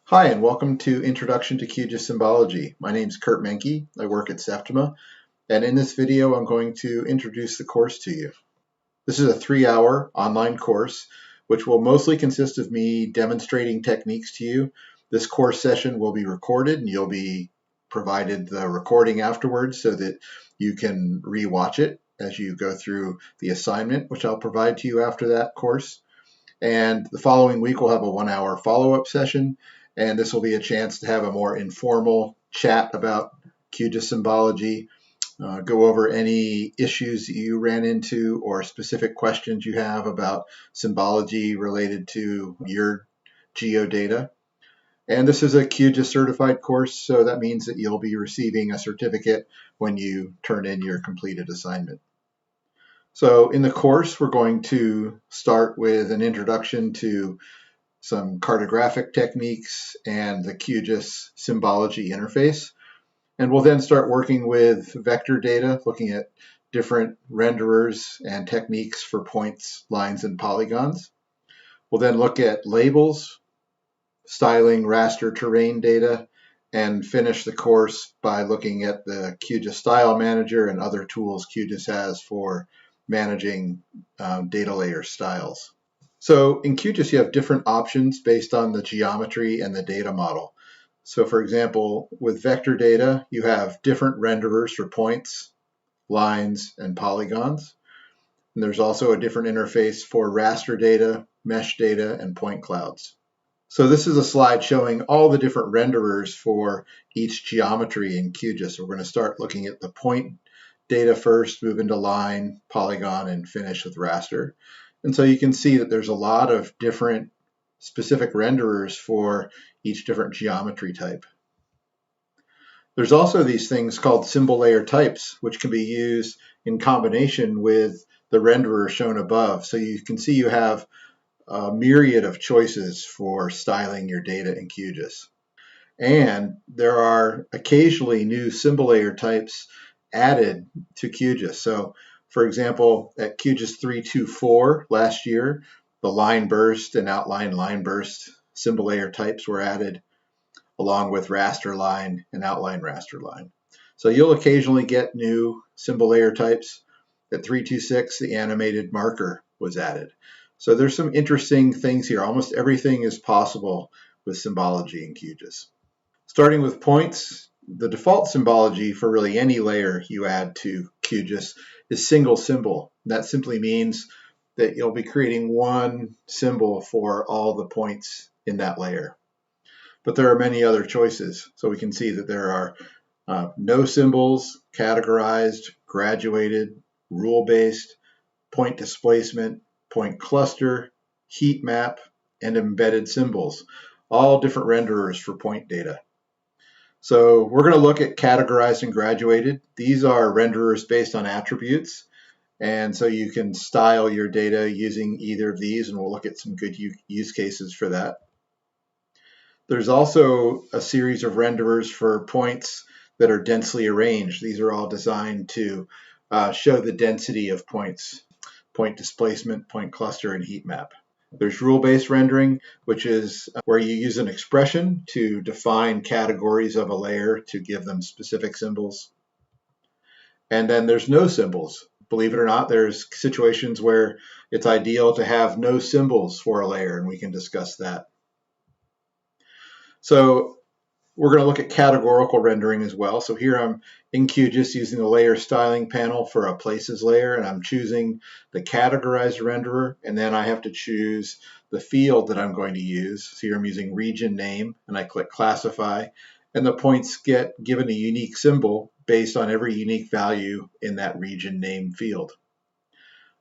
Hi, and welcome to Introduction to QGIS Symbology. My name is Kurt Menke. I work at Septima, and in this video I'm going to introduce the course to you. This is a 3-hour online course, which will mostly consist of me demonstrating techniques to you. This course session will be recorded, and you'll be provided the recording afterwards so that you can re-watch it as you go through the assignment, which I'll provide to you after that course. And the following week, we'll have a 1-hour follow-up session, and this will be a chance to have a more informal chat about QGIS symbology, go over any issues that you ran into or specific questions you have about symbology related to your geodata. And this is a QGIS certified course, so that means that you'll be receiving a certificate when you turn in your completed assignment. So in the course, we're going to start with an introduction to some cartographic techniques and the QGIS symbology interface. And we'll then start working with vector data, looking at different renderers and techniques for points, lines, and polygons. We'll then look at labels, styling raster terrain data, and finish the course by looking at the QGIS Style Manager and other tools QGIS has for managing data layer styles. So in QGIS, you have different options based on the geometry and the data model. So for example, with vector data, you have different renderers for points, lines, and polygons. And there's also a different interface for raster data, mesh data, and point clouds. So this is a slide showing all the different renderers for each geometry in QGIS. So we're going to start looking at the point data first, move into line, polygon, and finish with raster. And so you can see that there's a lot of different specific renderers for each different geometry type. There's also these things called symbol layer types, which can be used in combination with the renderer shown above. So you can see you have a myriad of choices for styling your data in QGIS. And there are occasionally new symbol layer types added to QGIS. So for example, at QGIS 324 last year, the line burst and outline line burst symbol layer types were added, along with raster line and outline raster line. So you'll occasionally get new symbol layer types. At 326, the animated marker was added. So there's some interesting things here. Almost everything is possible with symbology in QGIS. Starting with points, the default symbology for really any layer you add to QGIS is single symbol. That simply means that you'll be creating one symbol for all the points in that layer. But there are many other choices. So we can see that there are no symbols, categorized, graduated, rule-based, point displacement, point cluster, heat map, and embedded symbols, all different renderers for point data. So we're going to look at categorized and graduated. These are renderers based on attributes. And so you can style your data using either of these, and we'll look at some good use cases for that. There's also a series of renderers for points that are densely arranged. These are all designed to show the density of points, point displacement, point cluster, and heat map. There's rule-based rendering, which is where you use an expression to define categories of a layer to give them specific symbols. And then there's no symbols. Believe it or not, there's situations where it's ideal to have no symbols for a layer, and we can discuss that. So we're going to look at categorical rendering as well. So here I'm in QGIS using the layer styling panel for a places layer, and I'm choosing the categorized renderer, and then I have to choose the field that I'm going to use. So here I'm using region name, and I click classify, and the points get given a unique symbol based on every unique value in that region name field.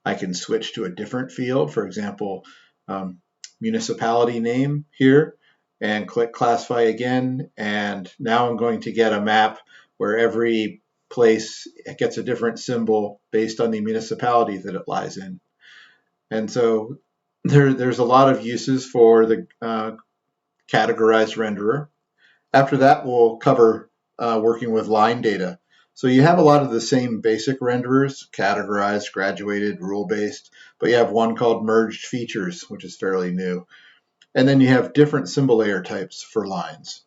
I can switch to a different field, for example, municipality name here, and click classify again, and now I'm going to get a map where every place gets a different symbol based on the municipality that it lies in. And so there's a lot of uses for the categorized renderer. After that, we'll cover working with line data. So you have a lot of the same basic renderers, categorized, graduated, rule-based, but you have one called merged features, which is fairly new. And then you have different symbol layer types for lines.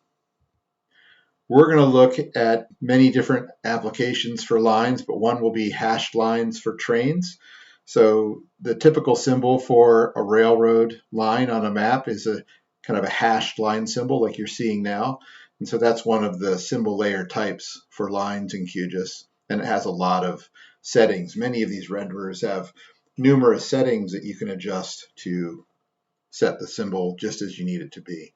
We're going to look at many different applications for lines, but one will be hashed lines for trains. So the typical symbol for a railroad line on a map is a kind of a hashed line symbol like you're seeing now. And so that's one of the symbol layer types for lines in QGIS. And it has a lot of settings. Many of these renderers have numerous settings that you can adjust to set the symbol just as you need it to be.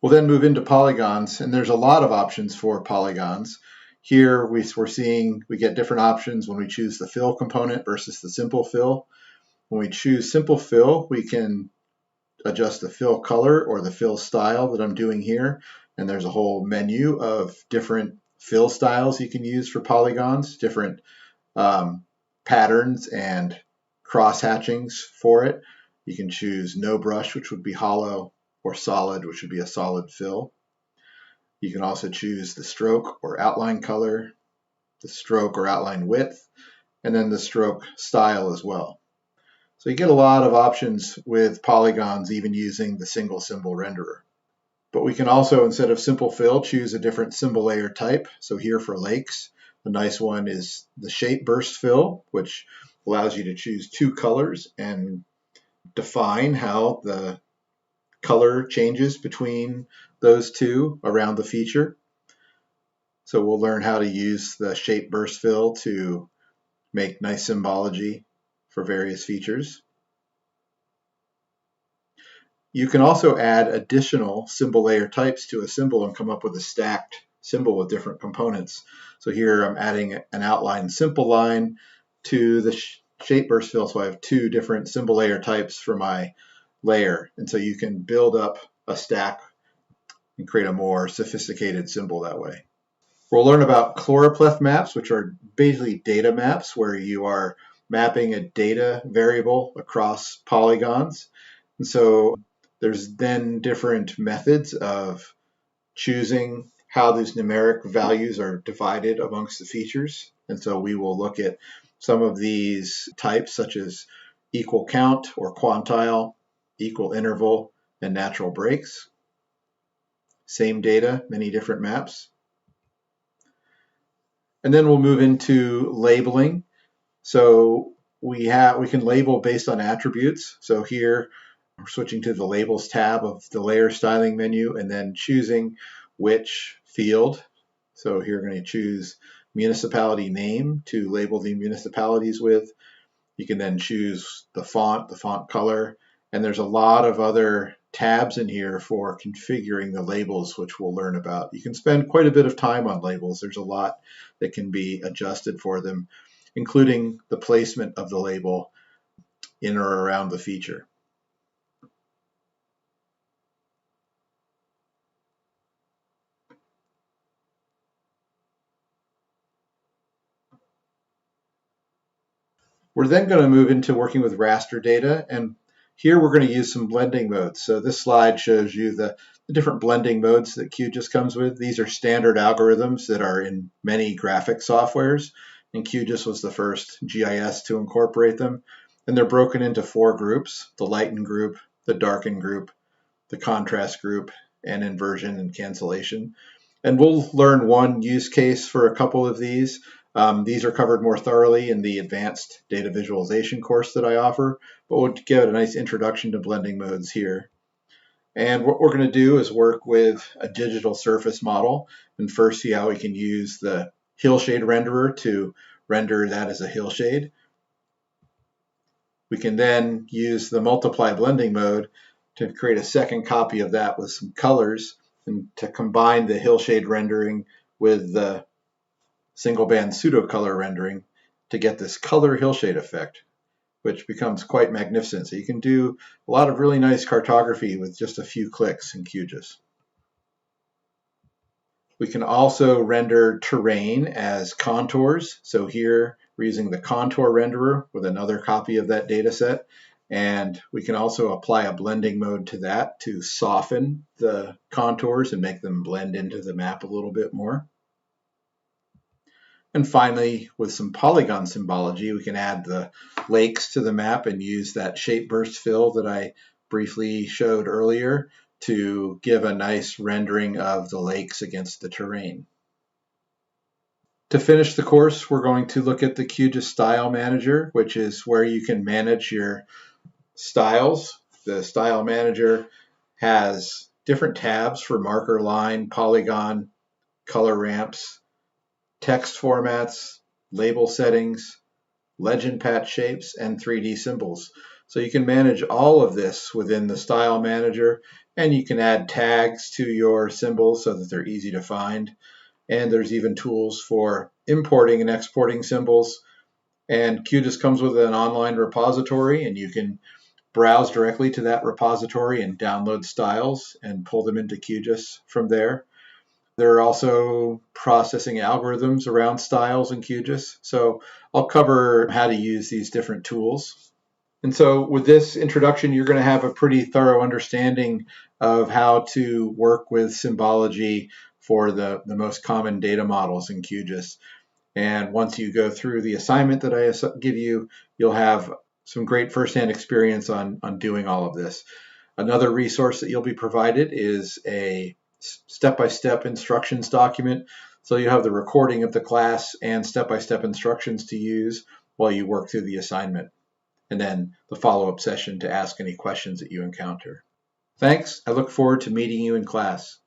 We'll then move into polygons, and there's a lot of options for polygons. Here we're seeing we get different options when we choose the fill component versus the simple fill. When we choose simple fill, we can adjust the fill color or the fill style that I'm doing here. And there's a whole menu of different fill styles you can use for polygons, different patterns and cross hatchings for it. You can choose no brush, which would be hollow, or solid, which would be a solid fill. You can also choose the stroke or outline color, the stroke or outline width, and then the stroke style as well. So you get a lot of options with polygons, even using the single symbol renderer. But we can also, instead of simple fill, choose a different symbol layer type. So here for lakes, the nice one is the shape burst fill, which allows you to choose two colors and define how the color changes between those two around the feature. So we'll learn how to use the shape burst fill to make nice symbology for various features. You can also add additional symbol layer types to a symbol and come up with a stacked symbol with different components. So here I'm adding an outline simple line to the shape burst fill, so I have two different symbol layer types for my layer. And so you can build up a stack and create a more sophisticated symbol that way. We'll learn about choropleth maps, which are basically data maps where you are mapping a data variable across polygons. And so there's then different methods of choosing how these numeric values are divided amongst the features. And so we will look at some of these types, such as equal count or quantile, equal interval, and natural breaks. Same data, many different maps. And then we'll move into labeling. So we can label based on attributes. So here we're switching to the labels tab of the layer styling menu and then choosing which field. So here we're going to choose municipality name to label the municipalities with. You can then choose the font color, and there's a lot of other tabs in here for configuring the labels, which we'll learn about. You can spend quite a bit of time on labels. There's a lot that can be adjusted for them, including the placement of the label in or around the feature. We're then going to move into working with raster data, and here we're going to use some blending modes. So this slide shows you the different blending modes that QGIS comes with. These are standard algorithms that are in many graphic softwares, and QGIS was the first GIS to incorporate them. And they're broken into four groups: the lighten group, the darken group, the contrast group, and inversion and cancellation. And we'll learn one use case for a couple of these. These are covered more thoroughly in the advanced data visualization course that I offer, but we'll give it a nice introduction to blending modes here. And what we're going to do is work with a digital surface model and first see how we can use the hillshade renderer to render that as a hillshade. We can then use the multiply blending mode to create a second copy of that with some colors and to combine the hillshade rendering with the single band pseudo color rendering to get this color hillshade effect, which becomes quite magnificent. So you can do a lot of really nice cartography with just a few clicks in QGIS. We can also render terrain as contours. So here we're using the contour renderer with another copy of that data set. And we can also apply a blending mode to that to soften the contours and make them blend into the map a little bit more. And finally, with some polygon symbology, we can add the lakes to the map and use that shape burst fill that I briefly showed earlier to give a nice rendering of the lakes against the terrain. To finish the course, we're going to look at the QGIS Style Manager, which is where you can manage your styles. The Style Manager has different tabs for marker line, polygon, color ramps, text formats, label settings, legend patch shapes, and 3D symbols. So you can manage all of this within the Style Manager, and you can add tags to your symbols so that they're easy to find. And there's even tools for importing and exporting symbols. And QGIS comes with an online repository, and you can browse directly to that repository and download styles and pull them into QGIS from there. There are also processing algorithms around styles in QGIS. So I'll cover how to use these different tools. And so with this introduction, you're going to have a pretty thorough understanding of how to work with symbology for the most common data models in QGIS. And once you go through the assignment that I give you, you'll have some great firsthand experience on doing all of this. Another resource that you'll be provided is a step-by-step instructions document. So you have the recording of the class and step-by-step instructions to use while you work through the assignment, and then the follow-up session to ask any questions that you encounter. Thanks. I look forward to meeting you in class.